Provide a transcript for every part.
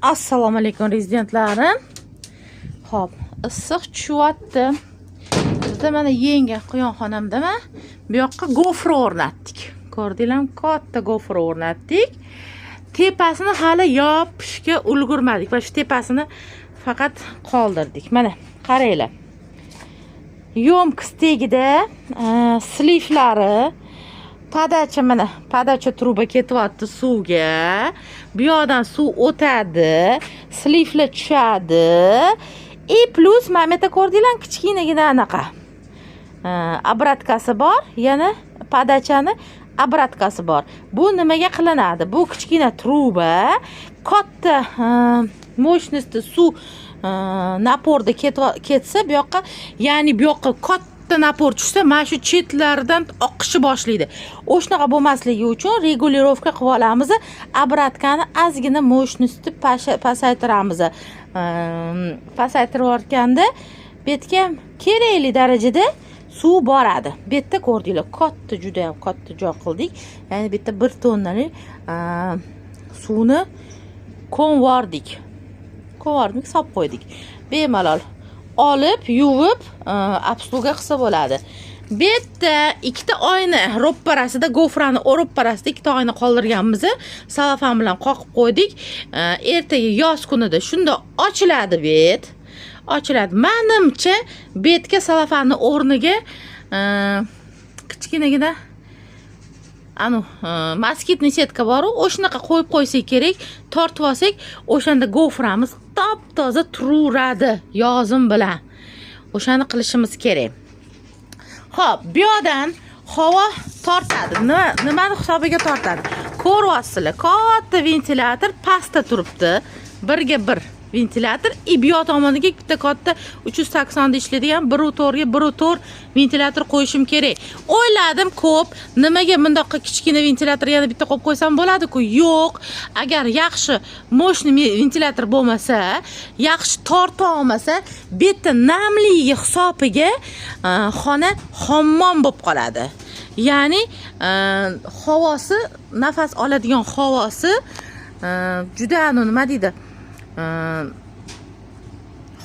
Assalomu alaykum rezidentlarim. Xo'p, issiq tushyapti. Bizda mana yengi quyon xonamdami? Bu yoqqa gofra o'rnatdik. Ko'rdinglarmi? Katta gofra o'rnatdik. Tepasini hali yopishga ulgurmadik va shu tepasini faqat qoldirdik. Mana qaranglar. Yomkis tagida sliflari padacha mana padacha truba ketyapti suvga. Bu yoqdan suv o'tadi, sliflar tushadi. Plus mana bu yerda ko'rdinglarmi, kichkinagina anaqa obratkasi bor, yana padachani obratkasi bor. Bu nimaga qilinadi? Bu kichkina truba katta mo'shnosti suv naporda ketsa, bu yoqqa, ya'ni bu yoqqa katta napor tushsa, mana shu chetlaridan oqishi boshlaydi. O'shnaqa bo'lmasligi uchun regulirovka qilib olamiz. Obratkani ozgina mo'shnosti pasaytiramiz. Pasaytirib o'tganda bu yerga kerakli darajada suv boradi. Bu yerda ko'rdinglar, katta, juda ham katta joy qildik. Ya'ni bu yerda 1 tonnalik suvni konvordik. Solib qo'ydik. Bemalol olib, yuvib, obsluga qilsa bo'ladi. Bu yerda ikkita oyna ro'pparasida, gofrani ro'pparasida ikkita oyna qoldirganmiz. Salafan bilan qoqib qo'ydik. Ertaga yoz kunida shunda ochiladi bet. Ochiladi. Menimcha betga salafanni o'rniga kichkinagina moskitniy setka bor, o'shanaqa qo'yib qo'ysak kerak, tortib olsak, o'shanda goframiz top-toza turadi yozim bilan. O'shani qilishimiz kerak. Xo'p, bu yoqdan havo tortadi. Nimani hisobiga tortadi? Ko'ryapsizlar, katta ventilyator pastda turibdi. Birga bir ventilyator, bu yoq tomoniga bitta katta 380 da ishlaydigan 1.4 ga 1.4 ventilyator qo'yishim kerak. O'yladim ko'p, nimaga bundoqqa kichkina ventilyator yana bitta qo'yib qo'ysam bo'ladi-ku? Yo'q. Agar yaxshi mo'shni ventilyator bo'lmasa, yaxshi torta olmasa, bu yerda namligi hisobiga xona hammom bo'lib qoladi. Ya'ni havosi, nafas oladigan havosi juda nima deydi?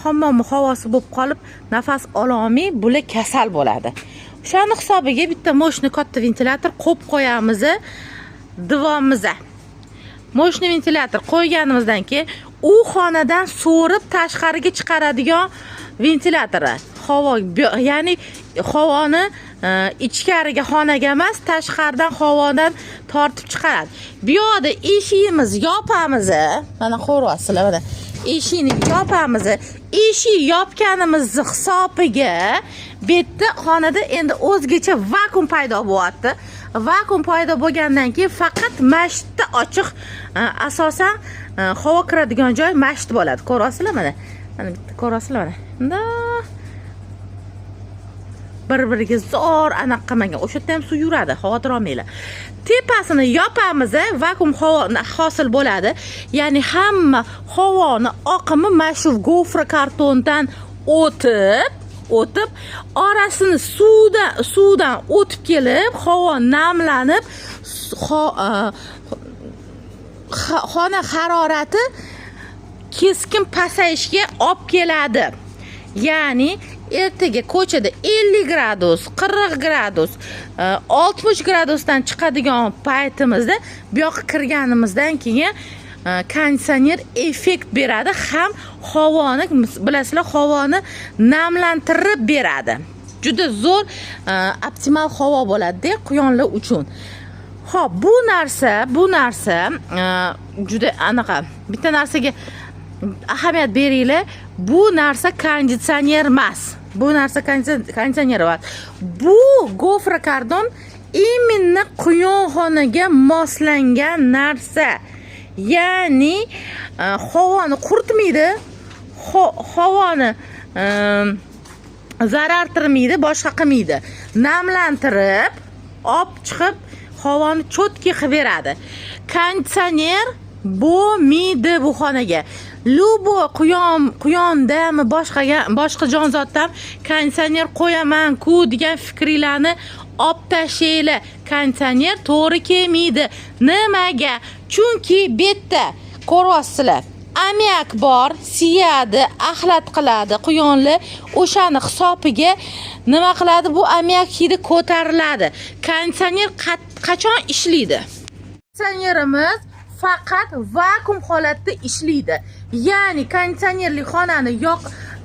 Hammom havosi bo'lib qolib, nafas ololmay, bular kasal bo'ladi. O'shani hisobiga bitta mo'shni katta ventilyator qo'yib qo'yamiz divomimizga. Mo'shni ventilyator qo'yganimizdan keyin u xonadan so'rib tashqariga chiqaradigan ventilyator. Havo, ya'ni havoni ichkariga xonaga emas, tashqaridan havodan tortib chiqaradi. Bu yoqda eshigimiz yopamiz. Mana ko'ryapsizlar, mana. Eshikni yopamiz. Eshik yopganimiz hisobiga bu yerda xonada endi o'zgacha vakuum paydo bo'lyapti. Vakuum paydo bo'lgandan keyin faqat masjidda ochiq, asosan havo kiradigan joy masjid bo'ladi. Ko'ryapsizlar mana. Mana bitta ko'ryapsizlar mana. Bunda bir-biriga zo'r anaqa qilmagan. O'sha yerda ham suv yuradi, xavotir olmanglar. Tepasini yopamiz, vakuum havo hosil bo'ladi. Ya'ni hamma havoni oqimi mana shu gofra kartondan o'tib, orasini suvdan o'tib kelib, havo namlanib, xona harorati keskin pasayishga olib keladi. Ya'ni ertaga ko'chada 50 gradus, 40 gradus, 60 gradusdan chiqadigan paytimizda bu yoqqa kirganimizdan keyin konditsioner effekt beradi, ham havoni, bilasizlar, havoni namlantirib beradi. Juda zo'r optimal havo bo'ladi quyonlar uchun. Xo'p, bu narsa juda anaqa. Bitta narsaga ahamiyat beringlar. Bu narsa konditsioner emas. Bu narsa konditsioner emas. Bu gofra karton imенно quyonxonaga moslangan narsa. Ya'ni havoni quritmaydi, havoni zarartirmaydi, boshqa qilmaydi. Namlantirib, olib chiqib, havoni cho'tki qilib beradi. Konditsioner bo'lmaydi bu xonaga. Lubo quyondami, boshqa jonzotdan konditsioner qo'yaman-ku degan fikringlarni olib tashlanglar. Konditsioner to'g'ri kelmaydi. Nimaga? Chunki bu yerda ko'ryapsizlar, ammiak bor, siyadi, axlat qiladi, quyonli. O'shani hisobiga nima qiladi? Bu ammiak hidi ko'tariladi. Konditsioner qachon ishlaydi? Konditsionerimiz faqat vakuum holatda ishlaydi. Ya'ni konditsionerli xonani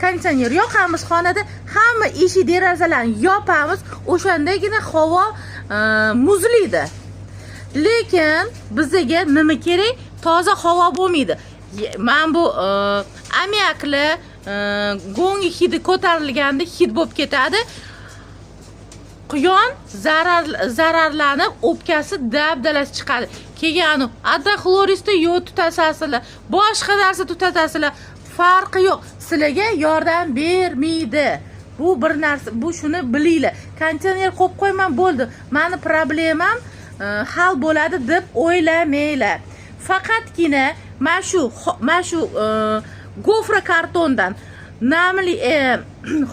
konditsioner yoqamiz xonada, hamma eshik derazalarni yopamiz, o'shandagina havo muzlaydi. Lekin bizga nima kerak? Toza havo bo'lmaydi. Men bu ammiakli gongi hidi ko'tarilganda hid bo'lib ketadi. Quyon zararlanib, o'pkasi dabdalasi chiqadi. Keyin addaxlorisda yo tutasizlar, boshqa narsa tutasizlar, farqi yo'q. Sizlarga yordam bermaydi. Bu bir narsa, bu shuni bilinglar. Konditsioner qo'yib qo'yman bo'ldi. Meni problemam hal bo'ladi deb o'ylamanglar. Faqatgina mana shu gofra kartondan namli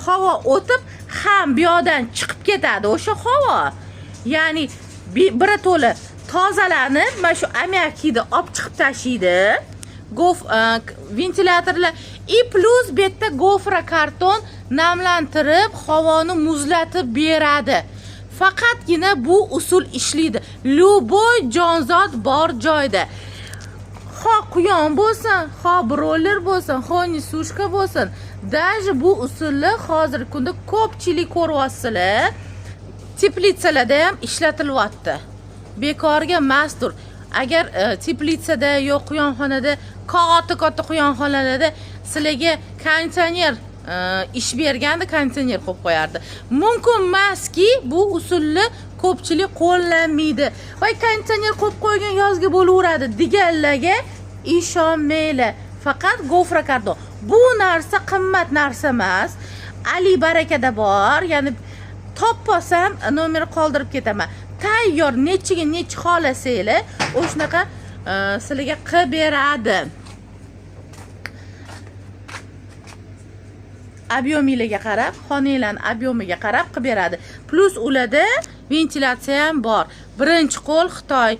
havo o'tib, ham bu yoqdan chiqib ketadi o'sha havo. Ya'ni bir to'la tozalanib, mana shu ammiak hidi olib chiqib tashlaydi. Ventilyatorlar plus bu yerda gofra karton namlantirib, havoni muzlatib beradi. Faqatgina bu usul ishlaydi. Любой jonzot bor joyda. Ho quyon bo'lsin, ho broiler bo'lsin, ho nisushka bo'lsin. Даже bu usulni hozirgi kunda ko'pchilik ko'ryapsizlar. Teplitsalarda ham ishlatilyapti. Bekorga emasdir. Agar teplitsada yo'q quyonxonada, katta quyonxonalarda sizlarga konditsioner ish berganda konditsioner qo'yib qo'yardi. Mumkin emaski, bu usulni ko'pchilik qo'llanmaydi. Voy konditsioner qo'yib qo'ygan yozga bo'laveradi deganlarga ishonmanglar. Faqat gofra karton. Bu narsa qimmat narsa emas. Ali barakada bor, ya'ni topsam nomer qoldirib ketaman. Tayyor nechiga nechi xohlasanglar, o'shanaqa sizlarga qilib beradi. Obyomiga qarab, xonanglarning obyomiga qarab qilib beradi. Plus ularda ventilyatsiya ham bor. Birinchi qo'l Xitoy.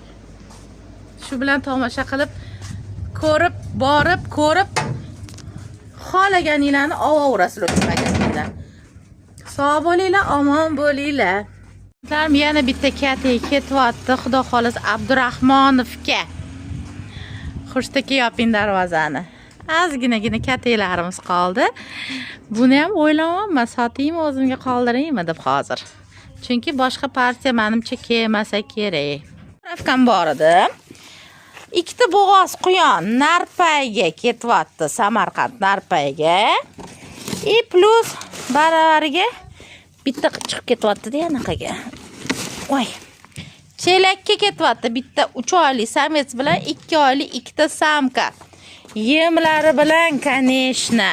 Shu bilan tomosha qilib, borib ko'rib xohlaganinglarni olaverasizlar o'sha magazindan. Sog' bo'linglar, omon bo'linglar. Yana bitta katey ketyapti, xudo xolos Abdurahmonovga. Xurshtaki yoping darvozani. Ozginagina kateylarimiz qoldi. Buni ham o'ylayapman, sotaymi, o'zimga qoldiraymi deb hozir. Chunki boshqa partiya menimcha kelmasa kerak. Rafkam bor edi. Ikkita bo'g'oz quyon Narpayga ketyapti, Samarqand Narpayga. Plus baravariga bitta chiqib ketyapti-da anaqaga. Voy. Chelakka ketyapti bitta 3 oylik samets bilan 2 oylik ikkita samka. Yemlari bilan, конечно.